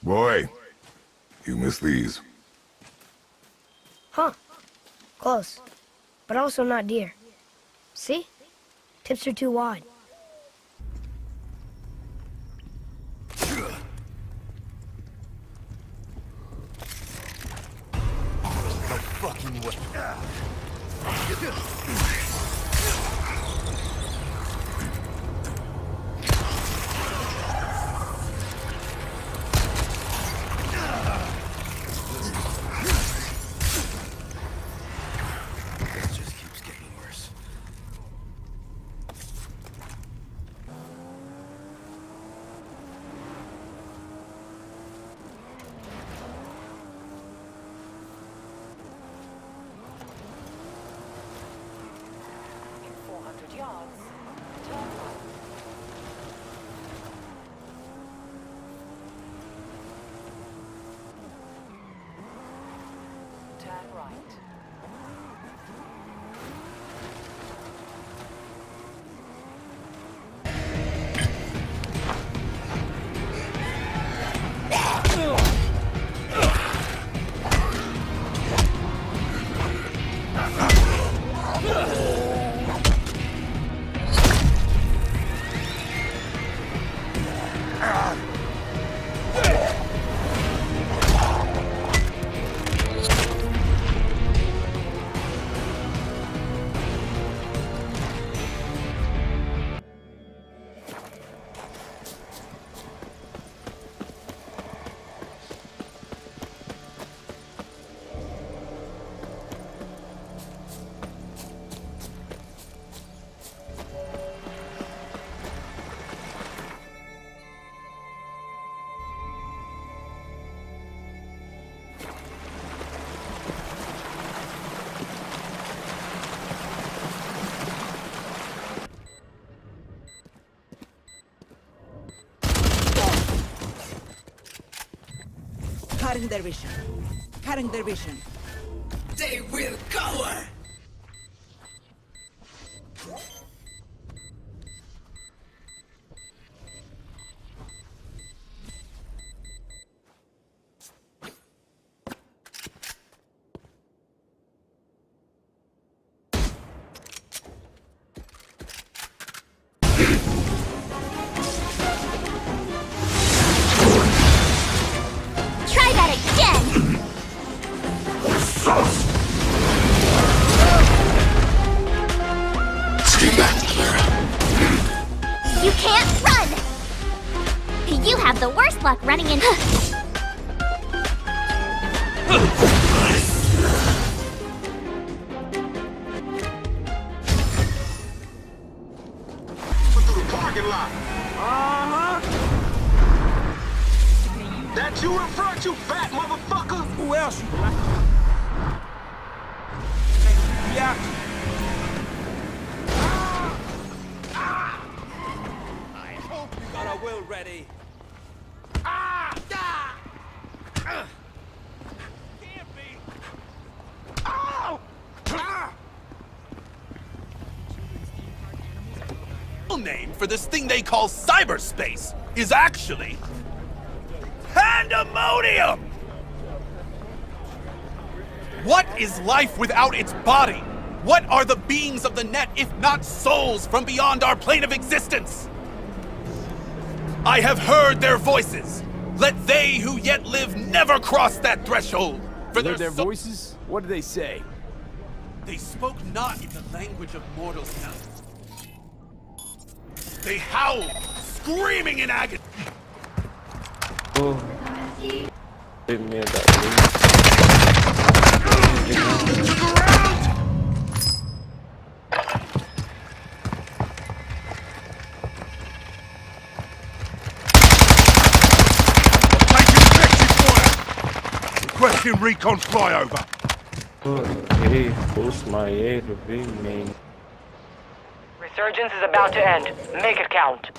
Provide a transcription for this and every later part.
Boy, you missed these. Huh. Close. But also not deer. See? Tips are too wide. No fucking way. This just keeps getting worse. In 400 yards, turn right. Turn right. Cutting their vision. Cutting their vision. They will cover! Try that again! You can't run! You have the worst luck running in. Through the parking lot. That you in front, you fat motherfucker? Who else you like? Yeah. I hope you got a will ready. Can't be. Name for this thing they call cyberspace is actually pandemonium! What is life without its body? What are the beings of the net if not souls from beyond our plane of existence? I have heard their voices. Let they who yet live never cross that threshold. For Heard their voices? What did they say? They spoke not in the language of mortals now. They howled, screaming in agony. Oh, give me that. To the ground! Requesting recon flyover. Okay, post my aid remain. Resurgence is about to end. Make it count.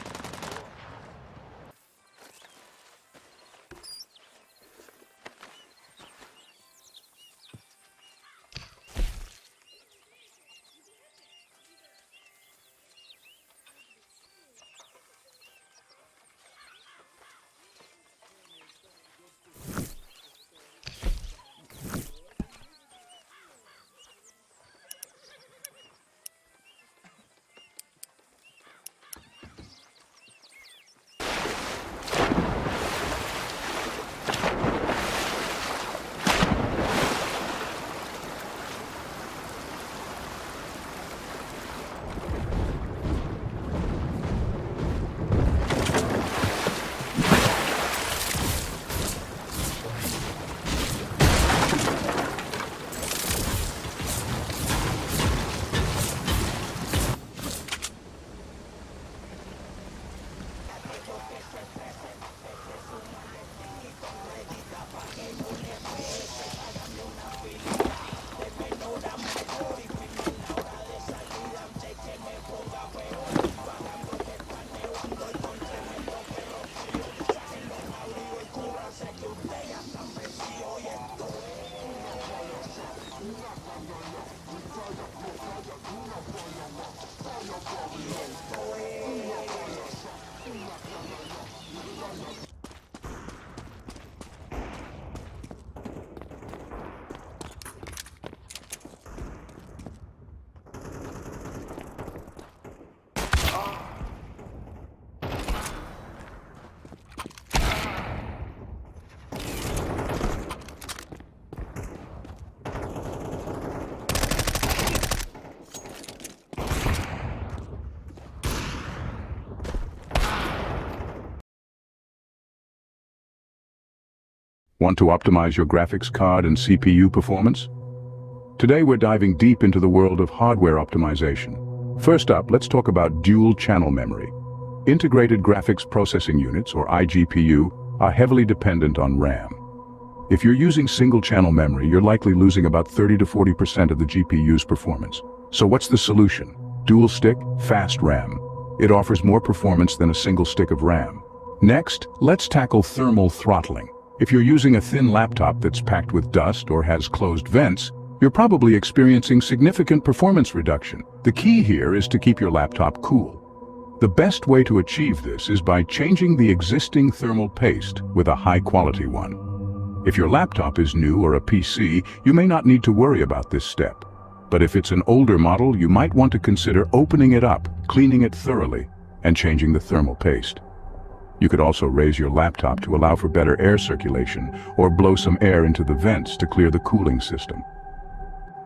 Want to optimize your graphics card and CPU performance? Today we're diving deep into the world of hardware optimization. First up, let's talk about dual channel memory. Integrated graphics processing units, or IGPU, are heavily dependent on RAM. If you're using single channel memory, you're likely losing about 30 to 40% of the GPU's performance. So what's the solution? Dual stick, fast RAM. It offers more performance than a single stick of RAM. Next, let's tackle thermal throttling. If you're using a thin laptop that's packed with dust or has closed vents, you're probably experiencing significant performance reduction. The key here is to keep your laptop cool. The best way to achieve this is by changing the existing thermal paste with a high-quality one. If your laptop is new or a PC, you may not need to worry about this step. But if it's an older model, you might want to consider opening it up, cleaning it thoroughly, and changing the thermal paste. You could also raise your laptop to allow for better air circulation, or blow some air into the vents to clear the cooling system.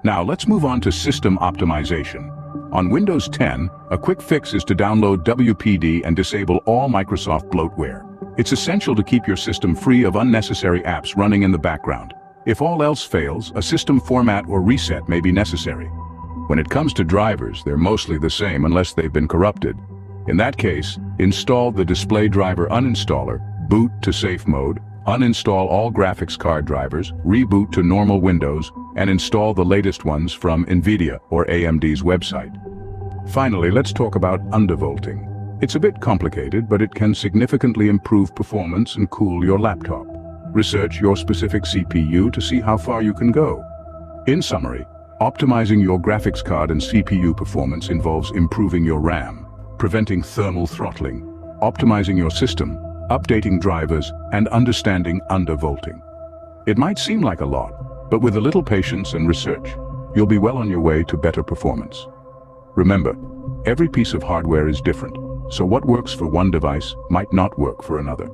Now let's move on to system optimization. On Windows 10, a quick fix is to download WPD and disable all Microsoft bloatware. It's essential to keep your system free of unnecessary apps running in the background. If all else fails, a system format or reset may be necessary. When it comes to drivers, they're mostly the same unless they've been corrupted. In that case, install the display driver uninstaller, boot to safe mode, uninstall all graphics card drivers, reboot to normal Windows, and install the latest ones from Nvidia or AMD's website. Finally, let's talk about undervolting. It's a bit complicated, but it can significantly improve performance and cool your laptop. Research your specific CPU to see how far you can go. In summary, optimizing your graphics card and CPU performance involves improving your RAM, preventing thermal throttling, optimizing your system, updating drivers, and understanding undervolting. It might seem like a lot, but with a little patience and research, you'll be well on your way to better performance. Remember, every piece of hardware is different, so what works for one device might not work for another.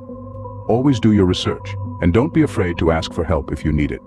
Always do your research, and don't be afraid to ask for help if you need it.